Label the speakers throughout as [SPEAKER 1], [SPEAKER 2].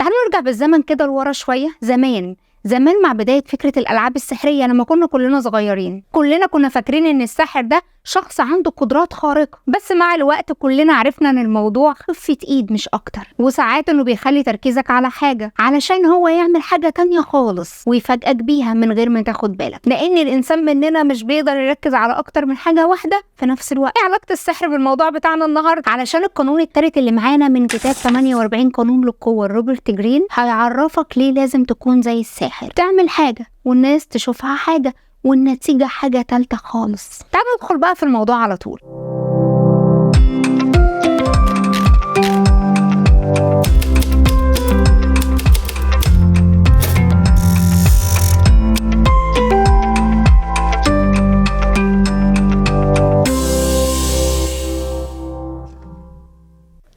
[SPEAKER 1] تعالوا نرجع بالزمن كده لورا شوية. زمان مع بداية فكرة الألعاب السحرية، لما كنا كلنا صغيرين كلنا كنا فاكرين إن الساحر ده شخص عنده قدرات خارقة، بس مع الوقت كلنا عرفنا إن الموضوع خفة إيد مش أكتر، وساعات إنه بيخلي تركيزك على حاجة علشان هو يعمل حاجة تانية خالص ويفاجئك بيها من غير ما تاخد بالك، لأن الإنسان مننا مش بيقدر يركز على أكتر من حاجة واحدة في نفس الوقت. إيه علاقة السحر بالموضوع بتاعنا النهاردة؟ علشان القانون التالت اللي معانا من كتاب 48 قانون للقوة روبرت جرين هيعرفك ليه لازم تكون زي الساحر، تعمل حاجة والناس تشوفها حاجة والنتيجة حاجة تالتة خالص. تعالوا ندخل بقى في الموضوع على طول.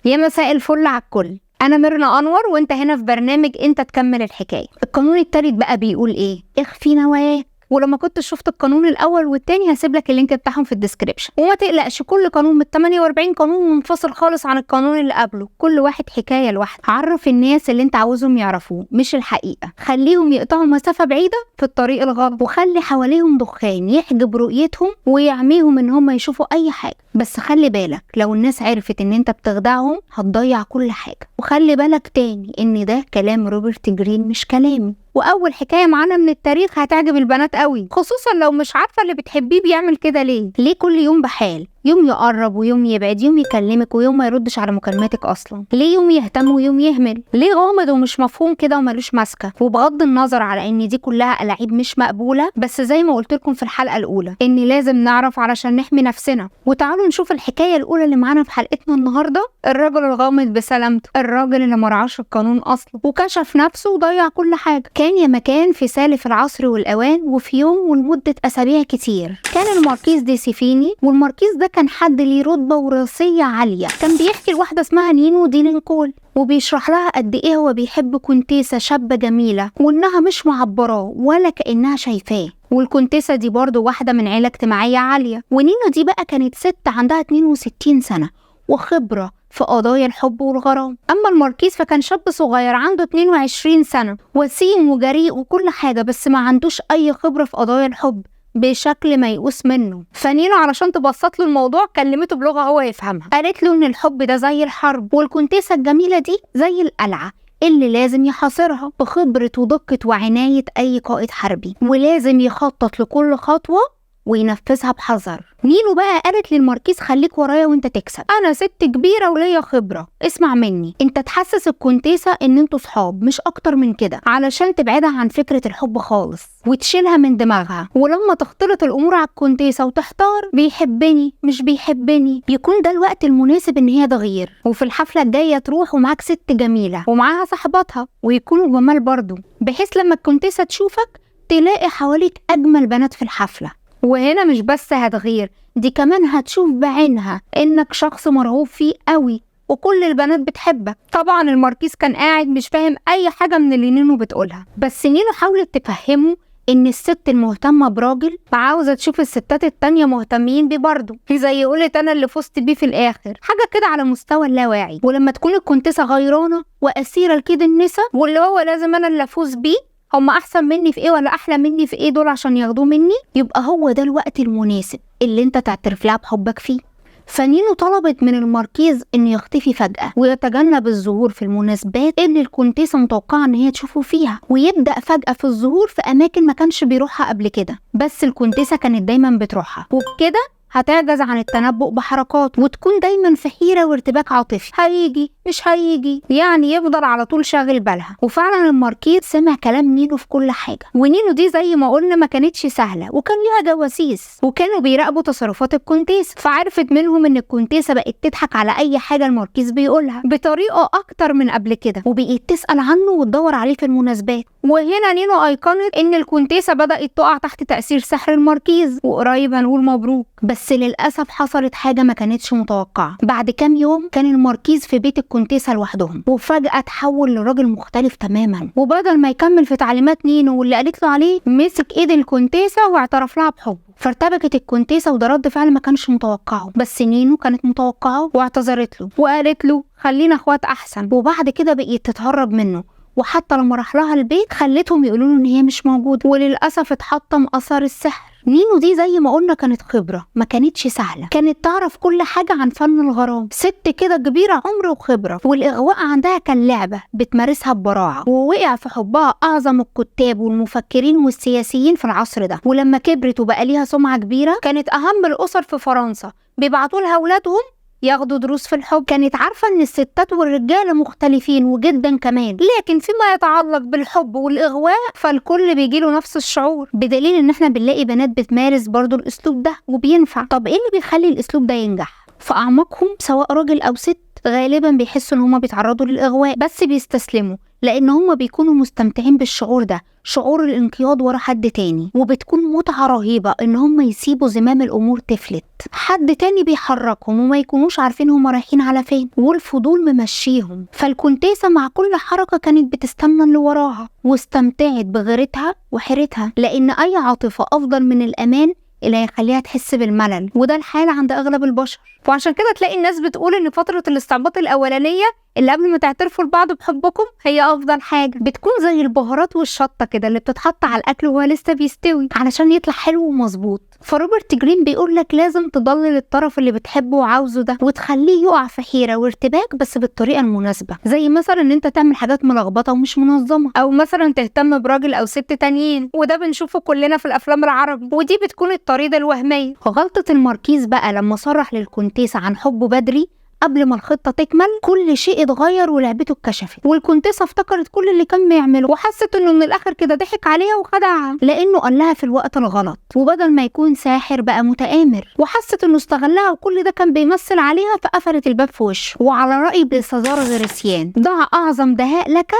[SPEAKER 1] يا مساء الفل على الكل، أنا ميرنا أنور وأنت هنا في برنامج أنت تكمل الحكاية. القانون التالت بقى بيقول إيه؟ اخفي نواياك. ولما كنت شفت القانون الاول والتاني هسيب لك اللينك بتاعهم في الديسكريبشن. وما تقلقش، كل قانون من 48 قانون منفصل خالص عن القانون اللي قبله، كل واحد حكايه لوحده. عرف الناس اللي انت عاوزهم يعرفوه مش الحقيقه، خليهم يقطعوا مسافه بعيده في الطريق الغلط، وخلي حواليهم دخان يحجب رؤيتهم ويعميهم ان هم يشوفوا اي حاجه. بس خلي بالك، لو الناس عرفت ان انت بتخدعهم هتضيع كل حاجه. وخلي بالك تاني ان ده كلام روبرت جرين مش كلامي. واول حكايه معانا من التاريخ هتعجب البنات قوي، خصوصا لو مش عارفه اللي بتحبيه بيعمل كده ليه كل يوم بحال، يوم يقرب ويوم يبعد، يوم يكلمك ويوم ما يردش على مكالماتك اصلا، ليه يوم يهتم ويوم يهمل، ليه غامض ومش مفهوم كده ومالوش ماسكه. وبغض النظر على ان دي كلها ألاعيب مش مقبوله، بس زي ما قلت لكم في الحلقه الاولى ان لازم نعرف علشان نحمي نفسنا. وتعالوا نشوف الحكايه الاولى اللي معانا في حلقتنا النهارده. الراجل الغامض بسلامته، الراجل اللي مرعاش القانون اصلا وكشف نفسه وضيع كل حاجه. كان يا مكان في سالف العصر والاوان، وفي يوم ولمده اسابيع كتير كان الماركيز دي سيفيني، والماركيز ده كان حد ليه رتبه وراثيه عاليه. كان بيحكي لواحده اسمها نينو دي لينكول وبيشرح لها قد ايه هو بيحب كونتيسة شابة جميلة وانها مش معبراه ولا كأنها شايفاه. والكونتيسة دي برضو واحدة من عيلة اجتماعية عالية. ونينو دي بقى كانت ست عندها 62 سنة وخبرة في قضايا الحب والغرام. اما الماركيز فكان شاب صغير عنده 22 سنة، وسيم وجريء وكل حاجة، بس ما عندوش اي خبرة في قضايا الحب بشكل ما يقوس منه. فنينو علشان تبسط له الموضوع كلمته بلغة هو يفهمها، قالت له ان الحب ده زي الحرب، والكونتيسة الجميلة دي زي القلعة اللي لازم يحاصرها بخبرة ودقة وعناية اي قائد حربي، ولازم يخطط لكل خطوة وينفذها بحذر. نينو بقى قالت للماركيز خليك ورايا وانت تكسب، انا ست كبيره وليا خبره، اسمع مني، انت تحسس الكونتيسه ان انتوا صحاب مش اكتر من كده، علشان تبعدها عن فكره الحب خالص وتشيلها من دماغها. ولما تختلط الامور على الكونتيسه وتحتار بيحبني مش بيحبني، يكون ده الوقت المناسب ان هي تغير. وفي الحفله الجايه تروح ومعاك ست جميله ومعاها صاحباتها ويكونوا جمال برضو، بحيث لما الكونتيسه تشوفك تلاقي حواليك اجمل بنات في الحفله. وهنا مش بس هتغير، دي كمان هتشوف بعينها انك شخص مرغوب فيه قوي وكل البنات بتحبك. طبعا الماركيز كان قاعد مش فاهم اي حاجة من اللي نينو بتقولها، بس نينو حاولت تفهمه ان الست المهتمة براجل عاوزة تشوف الستات التانية مهتمين بيه برضه، زي قولت انا اللي فزت بيه في الاخر، حاجة كده على مستوى اللاواعي. ولما تكون الكونتيسة غيرانة واسيرة لكيد النسا، واللي هو لازم انا اللي افوز بيه، هم احسن مني في ايه ولا احلى مني في ايه دول عشان ياخدوه مني، يبقى هو ده الوقت المناسب اللي انت تعترف لها بحبك فيه. فنينو طلبت من الماركيز انه يختفي فجأة ويتجنب الظهور في المناسبات اللي الكونتيسة متوقعة ان هي تشوفه فيها، ويبدأ فجأة في الظهور في اماكن ما كانش بيروحها قبل كده، بس الكونتيسة كانت دايما بتروحها، وبكده هتعجز عن التنبؤ بحركات وتكون دايما في حيرة وارتباك عاطفي، هيجي مش هيجي، يعني يفضل على طول شاغل بالها. وفعلا الماركيز سمع كلام نينو في كل حاجة، ونينو دي زي ما قلنا ما كانتش سهلة وكان ليها جواسيس وكانوا بيراقبوا تصرفات الكونتيسة، فعرفت منهم ان الكونتيسة بقت تضحك على اي حاجة الماركيز بيقولها بطريقة اكتر من قبل كده، وبقت تسأل عنه وتدور عليه في المناسبات. وهنا نينو ايقنت ان الكونتيسة بدأت تقع تحت تأثير سحر الماركيز، وقريب هنقول مبروك. بس للأسف حصلت حاجة ما كانتش متوقعة. بعد كام يوم كان الماركيز في بيت الكونتيسة لوحدهم، وفجأة تحول لراجل مختلف تماما، وبدل ما يكمل في تعليمات نينو واللي قالت له عليه مسك ايد الكونتيسة واعترف لها بحبه. فارتبكت الكونتيسة وده رد فعل ما كانش متوقعه، بس نينو كانت متوقعه واعتذرت له وقالت له خلينا اخوات احسن. وبعد كده بقيت تتهرب منه وحتى لما راح لها البيت خلتهم يقولوا له ان هي مش موجوده، وللاسف اتحطم اثر السحر. نينو دي زي ما قلنا كانت خبرة، ما كانتش سهلة، كانت تعرف كل حاجة عن فن الغرام، ست كده كبيرة عمر وخبرة، والإغواء عندها كان لعبة بتمارسها ببراعة، ووقع في حبها أعظم الكتاب والمفكرين والسياسيين في العصر ده. ولما كبرت وبقى ليها سمعة كبيرة كانت أهم الأسر في فرنسا بيبعتوا لها أولادهم ياخدوا دروس في الحب. كانت عارفة ان الستات والرجالة مختلفين وجدا كمان، لكن فيما يتعلق بالحب والإغواء فالكل بيجيله نفس الشعور، بدليل ان احنا بنلاقي بنات بتمارس برضو الاسلوب ده وبينفع. طب ايه اللي بيخلي الاسلوب ده ينجح؟ في اعماقهم سواء راجل او ست غالبا بيحسوا ان هما بيتعرضوا للإغواء، بس بيستسلموا لان هما بيكونوا مستمتعين بالشعور ده، شعور الانقياد ورا حد تاني، وبتكون متعة رهيبة ان هما يسيبوا زمام الامور تفلت، حد تاني بيحركهم وما يكونوش عارفين هما رايحين على فين، والفضول ممشيهم. فالكونتيسة مع كل حركة كانت بتستنى اللي وراها، واستمتعت بغيرتها وحيرتها، لان اي عاطفة افضل من الامان اللي هيخليها تحس بالملل، وده الحال عند اغلب البشر. وعشان كده تلاقي الناس بتقول ان فترة الاستعباط الاولانية اللي قبل ما تعترفوا لبعض بحبكم هي افضل حاجة، بتكون زي البهارات والشطة كده اللي بتتحط على الاكل وهو لسه بيستوي علشان يطلع حلو ومظبوط. فروبرت جرين بيقولك لازم تضلل الطرف اللي بتحبه وعاوزه ده، وتخليه يقع في حيرة وارتباك بس بالطريقة المناسبة، زي مثلا ان انت تعمل حاجات ملخبطة ومش منظمة، او مثلا تهتم براجل او ست تانيين، وده بنشوفه كلنا في الافلام العربي، ودي بتكون الطريقة الوهمية. غلطة الماركيز بقى لما صرح للكونتيسة عن حبه بدري قبل ما الخطة تكمل، كل شيء اتغير ولعبته اتكشفت، والكونتيسة افتكرت كل اللي كان بيعمله، وحست انه من الاخر كده ضحك عليها وخدعها لانه قال لها في الوقت الغلط، وبدل ما يكون ساحر بقى متآمر، وحست انه استغلها وكل ده كان بيمثل عليها، فقفلت الباب في وشه. وعلى رأي بلسازار غريسيان، ضع اعظم دهاء لك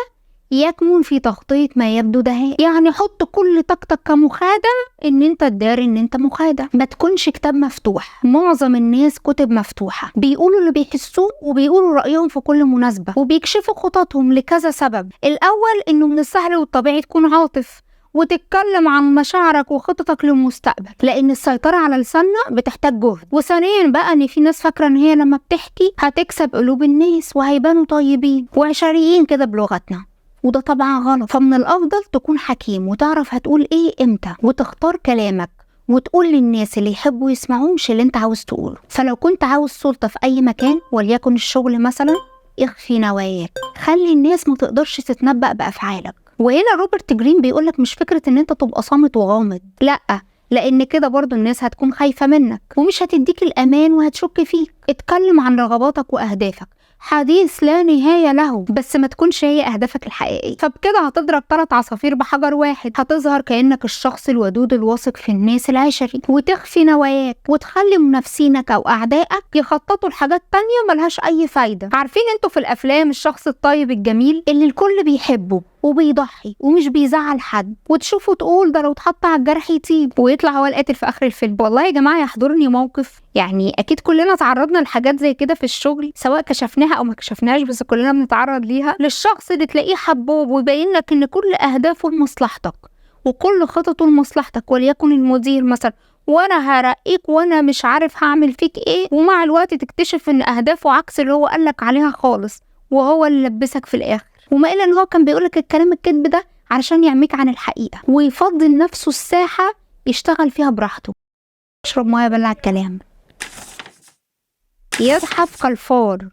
[SPEAKER 1] يكمن في تغطية ما يبدو دهاء، يعني حط كل طاقتك كمخادع ان انت تداري ان انت مخادع، ما تكونش كتاب مفتوح. معظم الناس كتب مفتوحة، بيقولوا اللي بيحسوه وبيقولوا رأيهم في كل مناسبة، وبيكشفوا خططهم لكذا سبب. الاول انه من السهل والطبيعي تكون عاطف وتتكلم عن مشاعرك وخططك للمستقبل، لان السيطرة على لساننا بتحتاج جهد. وثانيا بقى ان في ناس فاكرة ان هي لما بتحكي هتكسب قلوب الناس وهيبانوا طيبين وعشريين كده بلغتنا، وده طبعا غلط. فمن الافضل تكون حكيم وتعرف هتقول ايه امتى، وتختار كلامك وتقول للناس اللي يحبوا يسمعوه مش اللي انت عاوز تقوله. فلو كنت عاوز سلطة في اي مكان وليكن الشغل مثلا، اخفي نواياك، خلي الناس ما تقدرش تتنبأ بافعالك. وهنا روبرت جرين بيقولك مش فكرة ان انت تبقى صامت وغامض، لا، لان كده برضو الناس هتكون خايفة منك ومش هتديك الامان وهتشك فيك. اتكلم عن رغباتك واهدافك، حديث لا نهاية له، بس ما تكونش هي أهدافك الحقيقية. فبكده هتضرب 3 عصافير بحجر واحد، هتظهر كأنك الشخص الودود الواثق في الناس العشري، وتخفي نواياك وتخلي منافسينك أو أعدائك يخططوا لحاجات تانية ملهاش أي فايدة. عارفين انتوا في الأفلام الشخص الطيب الجميل اللي الكل بيحبه وبيضحي ومش بيزعل حد، وتشوفه تقول ده لو اتحط على الجرح يطيب، ويطلع هو القاتل في اخر الفيلم. والله يا جماعه يحضرني موقف، يعني اكيد كلنا تعرضنا لحاجات زي كده في الشغل، سواء كشفناها او ما كشفناهاش، بس كلنا بنتعرض ليها، للشخص اللي تلاقيه حبوب ويبين لك ان كل اهدافه لمصلحتك وكل خططه لمصلحتك، وليكن المدير مثلا، وانا هرقيك وانا مش عارف هعمل فيك ايه، ومع الوقت تكتشف ان اهدافه عكس اللي هو قالك عليها خالص، وهو اللي لبسك في الاخر. وما إلا إن هو كان بيقولك الكلام الكذب ده علشان يعميك عن الحقيقة، ويفضل نفسه الساحة يشتغل فيها براحته. اشرب مية بلع الكلام. يزحف كالفار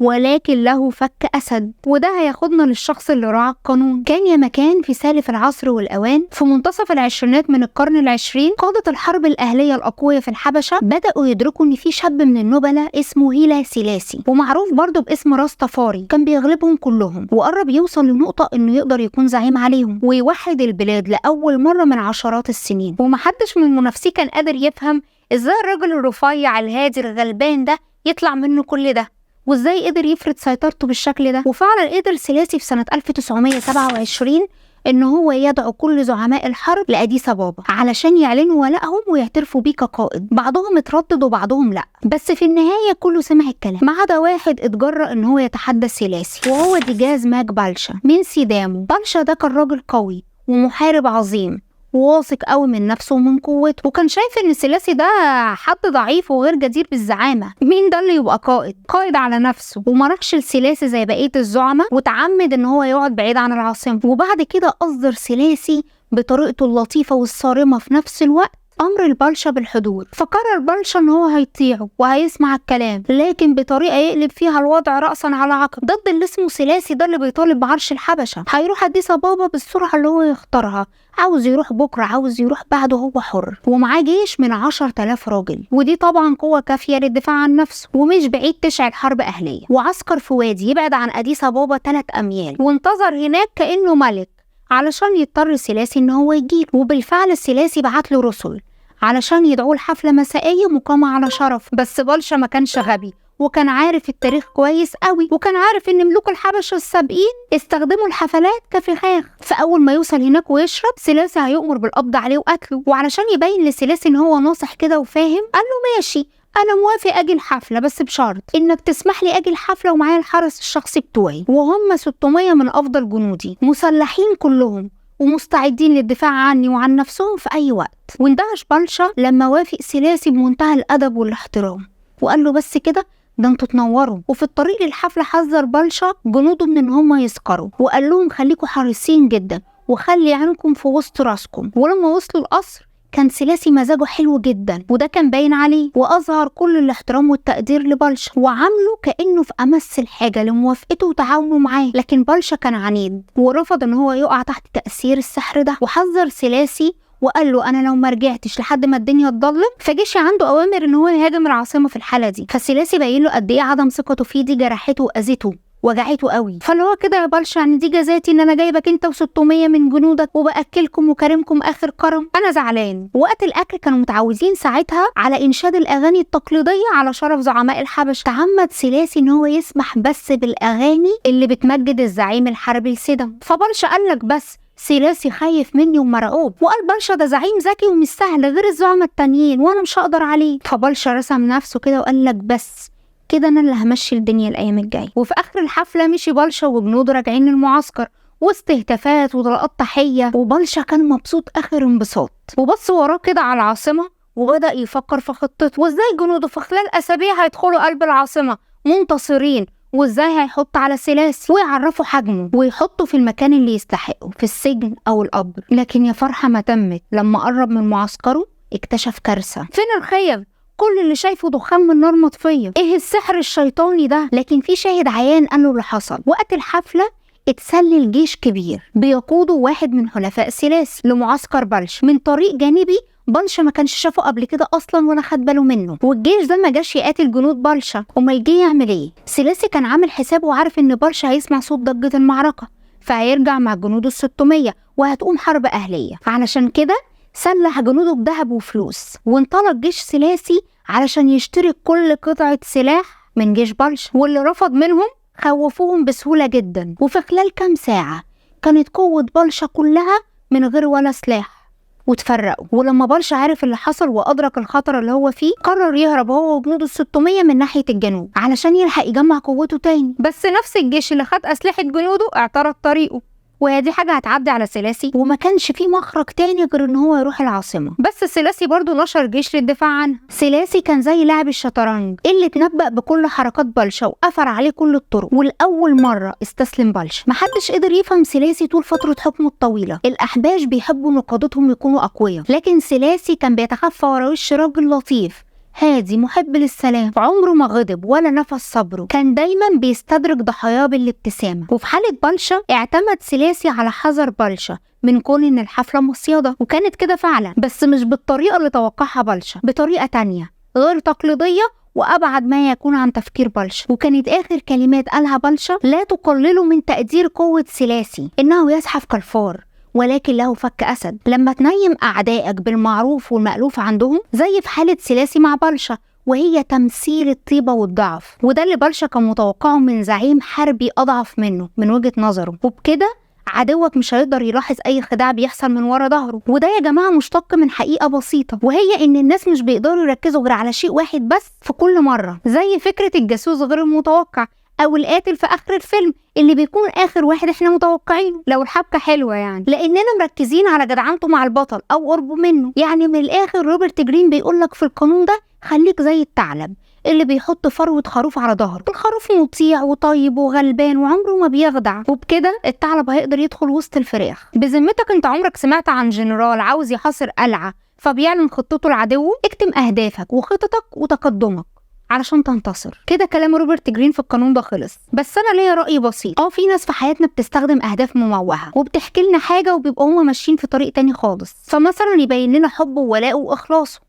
[SPEAKER 1] ولكن له فك أسد، وده هياخدنا للشخص اللي راعى القانون. كان يا مكان في سالف العصر والأوان في منتصف العشرينات من القرن العشرين، قادة الحرب الأهلية الأقوياء في الحبشة بدأوا يدركوا إن في شاب من النبلاء اسمه هيلا سيلاسي، ومعروف برضه باسم راستافاري، كان بيغلبهم كلهم وقرب يوصل لنقطة إنه يقدر يكون زعيم عليهم ويوحد البلاد لأول مرة من عشرات السنين. ومحدش من منافسيه كان قادر يفهم إزاي الراجل الرفيع الهادي الغلبان ده يطلع منه كل ده، وازاي قدر يفرض سيطرته بالشكل ده. وفعلا قدر سيلاسي في سنة 1927 ان هو يدعو كل زعماء الحرب لأديس أبابا علشان يعلنوا ولائهم ويعترفوا بيه كقائد. بعضهم اتردد وبعضهم لا، بس في النهاية كله سمع الكلام ما عدا واحد اتجرأ ان هو يتحدى سيلاسي، وهو ديجاز ماك بالشا من سيدامو. بالشا ده كان راجل قوي ومحارب عظيم، وواثق قوي من نفسه ومن قوته، وكان شايف ان سلاسي ده حد ضعيف وغير جدير بالزعامه. مين ده اللي يبقى قائد على نفسه؟ وما راحش لسلاسي زي بقيه الزعماء وتعمد ان هو يقعد بعيد عن العاصمه. وبعد كده اصدر سلاسي بطريقته اللطيفه والصارمه في نفس الوقت امر البلشا بالحضور. فقرر بلشا ان هو هيطيعه وهيسمع الكلام، لكن بطريقه يقلب فيها الوضع راسا على عقب ضد اللي اسمه سلاسي ده اللي بيطالب بعرش الحبشه. هيروح اديس ابابا بالسرعه اللي هو يختارها، عاوز يروح بكره، عاوز يروح بعده، هو حر. ومعاه جيش من 10,000 راجل، ودي طبعا قوه كافيه للدفاع عن نفسه، ومش بعيد تشعل حرب اهليه. وعسكر في وادي يبعد عن اديس ابابا 3 أميال، وانتظر هناك كانه ملك علشان يضطر سلاسي ان هو يجيله. وبالفعل سلاسي بعت له رسل علشان يدعوه لحفله مسائيه مقامه على شرف. بس بلشا ما كانش غبي، وكان عارف التاريخ كويس قوي، وكان عارف ان ملوك الحبشه السابقين استخدموا الحفلات كفخاخ. فاول ما يوصل هناك ويشرب، سلاسي هيؤمر بالقبض عليه وقتله. وعلشان يبين لسلاسي ان هو ناصح كده وفاهم، قال له ماشي، انا موافق اجي الحفله، بس بشرط انك تسمح لي اجي الحفله ومعايا الحرس الشخصي بتوعي، وهم 600 من افضل جنودي مسلحين كلهم ومستعدين للدفاع عني وعن نفسهم في اي وقت. واندهش بلشا لما وافق سلاسي بمنتهى الادب والاحترام، وقال له بس كده؟ ده انتوا تنوروا. وفي الطريق للحفله حذر بلشا جنوده من ان هم يسكروا، وقال لهم خليكوا حريصين جدا وخلي عينكم في وسط راسكم. ولما وصلوا القصر كان سلاسي مزاجه حلو جدا، وده كان باين عليه، واظهر كل الاحترام والتقدير لبلشا وعامله كانه في امس الحاجه لموافقته وتعاونه معاه. لكن بلشا كان عنيد ورفض ان هو يقع تحت تاثير السحر ده، وحذر سلاسي وقال له انا لو ما رجعتش لحد ما الدنيا تضلم فجيشي عنده اوامر ان هو يهاجم العاصمه في الحاله دي. فسلاسي باين له قد ايه عدم ثقته فيه دي جرحته واذته وجعته قوي. فاللي هو كده يا بلشا، يعني دي جزاتي ان انا جايبك انت و600 من جنودك وباكلكم وكرمكم اخر كرم؟ انا زعلان. وقت الاكل كانوا متعودين ساعتها على انشاد الاغاني التقليديه على شرف زعماء الحبش. تعمد سلاسي ان هو يسمح بس بالاغاني اللي بتمجد الزعيم الحربي السدم. فبلشا قال لك بس سلاسي خايف مني ومرعوب، وقال بلشا ده زعيم ذكي ومش سهل غير الزعماء التانيين وانا مش هقدر عليه. فبلشا رسم نفسه كده وقال لك بس كده انا اللي همشي الدنيا الايام الجايه. وفي اخر الحفله مشي بلشا وجنوده راجعين للمعسكر وسط هتافات وطلقات تحيه، وبلشا كان مبسوط اخر انبساط. وبص وراه كده على العاصمه وبدا يفكر في خطته، وازاي جنوده في خلال اسابيع هيدخلوا قلب العاصمه منتصرين، وازاي هيحط على سلاسي ويعرفوا حجمه ويحطوا في المكان اللي يستحقه، في السجن او القبر. لكن يا فرحه ما تمت، لما قرب من معسكره اكتشف كارثه. فين الخيم؟ كل اللي شايفه دخان من نار مطفيه. ايه السحر الشيطاني ده؟ لكن في شاهد عيان قال له اللي حصل. وقت الحفله اتسلل جيش كبير بيقوده واحد من حلفاء سلاسي لمعسكر بلشا من طريق جانبي بلشا ما كانش شافه قبل كده اصلا ولا خد باله منه. والجيش ده ما جاش يقاتل جنود بلشا، امال جه يعمل ايه؟ سلاسي كان عامل حسابه وعارف ان بلشا هيسمع صوت ضجه المعركه فهيرجع مع جنوده ال600 وهتقوم حرب اهليه. علشان كده سلح جنوده بذهب وفلوس، وانطلق جيش سلاسي علشان يشتري كل قطعة سلاح من جيش بلشا، واللي رفض منهم خوفوهم بسهولة جدا. وفي خلال كام ساعة كانت قوة بلشا كلها من غير ولا سلاح وتفرقوا. ولما بلشا عرف اللي حصل وأدرك الخطر اللي هو فيه، قرر يهرب هو وجنوده ال600 من ناحية الجنوب علشان يلحق يجمع قوته تاني. بس نفس الجيش اللي خد أسلحة جنوده اعترض طريقه، وهي دي حاجة هتعدي على سلاسي، وما كانش فيه مخرج تاني غير ان هو يروح العاصمة. بس سلاسي برضو نشر جيش للدفاع عنها. سلاسي كان زي لاعب الشطرنج اللي اتنبأ بكل حركات بلشا وقفل عليه كل الطرق، والأول مرة استسلم بلشا. محدش قدر يفهم سلاسي طول فترة حكمه الطويلة. الأحباش بيحبوا ان قادتهم يكونوا أقوياء، لكن سلاسي كان بيتخفى ورا وش راجل لطيف هادي محب للسلام، عمره ما غضب ولا نفس صبره، كان دايما بيستدرج ضحاياه بالابتسامه. وفي حاله بلشا اعتمد سلاسي على حذر بلشا من كون ان الحفله مصيده، وكانت كده فعلا، بس مش بالطريقه اللي توقعها بلشا، بطريقه تانية غير تقليديه وابعد ما يكون عن تفكير بلشا. وكانت اخر كلمات قالها بلشا: لا تقللوا من تقدير قوه سلاسي، انه يزحف كالفار ولكن له فك أسد. لما تنيم أعدائك بالمعروف والمألوف عندهم، زي في حالة سلاسي مع بلشا، وهي تمثيل الطيبة والضعف، وده اللي بلشا كان متوقعه من زعيم حربي أضعف منه من وجهة نظره. وبكده عدوك مش هيقدر يلاحظ أي خداع بيحصل من ورا ظهره. وده يا جماعة مشتق من حقيقة بسيطة، وهي إن الناس مش بيقدروا يركزوا غير على شيء واحد بس في كل مرة، زي فكرة الجاسوس غير المتوقع او القاتل في اخر الفيلم اللي بيكون اخر واحد احنا متوقعينه لو الحبكه حلوه يعني، لاننا مركزين على جدعنته مع البطل او قربه منه. يعني من الاخر روبرت جرين بيقولك في القانون ده خليك زي الثعلب اللي بيحط فروة خروف على ظهره. الخروف مطيع وطيب وغلبان وعمره ما بيخدع، وبكده الثعلب هيقدر يدخل وسط الفراخ. بذمتك انت عمرك سمعت عن جنرال عاوز يحاصر قلعة فبيعلن خطته لعدوه؟ اكتم اهدافك وخططك وتقدمك علشان تنتصر. كده كلام روبرت جرين في القانون ده خلص. بس انا ليا رأي بسيط. في ناس في حياتنا بتستخدم اهداف مموهة وبتحكي لنا حاجة وبيبقوا هما ماشيين في طريق تاني خالص، فمثلا يبين لنا حبه وولاءه واخلاصه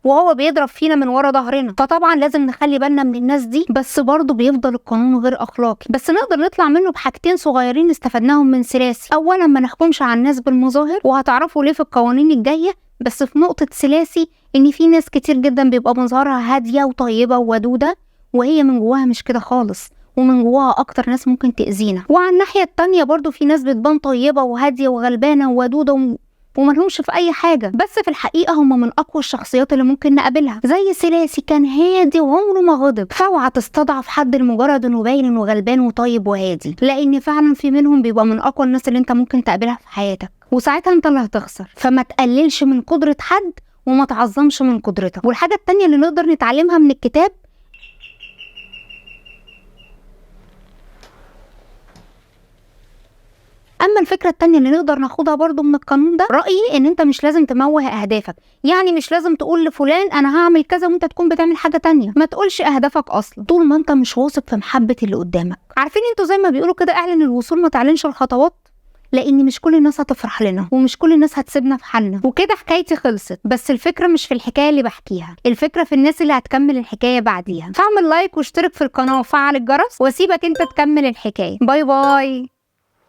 [SPEAKER 1] وهو بيضرب فينا من ورا ظهرنا، فطبعا لازم نخلي بالنا من الناس دي. بس برضه بيفضل القانون غير اخلاقي، بس نقدر نطلع منه بحاجتين صغيرين استفدناهم من سلاسي. اولا ما نحكمش على الناس بالمظاهر، وهتعرفوا ليه في القوانين الجايه. بس في نقطه سلاسي ان في ناس كتير جدا بيبقى مظهرها هاديه وطيبه وودوده وهي من جواها مش كده خالص، ومن جواها اكتر ناس ممكن تاذينا. وعلى الناحيه التانيه برضه في ناس بتبان طيبه وهاديه وغلبانه وودوده وملهمش في اي حاجه، بس في الحقيقه هم من اقوى الشخصيات اللي ممكن نقابلها. زي سلاسي كان هادي وعمره ما غضب، فاوعى تستضعف حد لمجرد انه باين انه غلبان وطيب وهادي، لان فعلا في منهم بيبقى من اقوى الناس اللي انت ممكن تقابلها في حياتك، وساعتها انت اللي هتخسر. فما تقللش من قدره حد وما تعظمش من قدرتك. والحاجه التانيه اللي نقدر نتعلمها من الكتاب، اما الفكره التانيه اللي نقدر ناخدها برضو من القانون ده، رايي ان انت مش لازم تموه اهدافك. يعني مش لازم تقول لفلان انا هعمل كذا وانت تكون بتعمل حاجه تانيه. ما تقولش اهدافك اصلا طول ما انت مش واثق في محبه اللي قدامك. عارفين انتوا زي ما بيقولوا كده اعلن الوصول ما تعلنش الخطوات، لان مش كل الناس هتفرح لنا ومش كل الناس هتسيبنا في حالنا. وكده حكايتي خلصت. بس الفكره مش في الحكايه اللي بحكيها، الفكره في الناس اللي هتكمل الحكايه بعديها. فاعمل لايك واشترك في القناه وفعل الجرس واسيبك انت تكمل الحكايه. باي باي.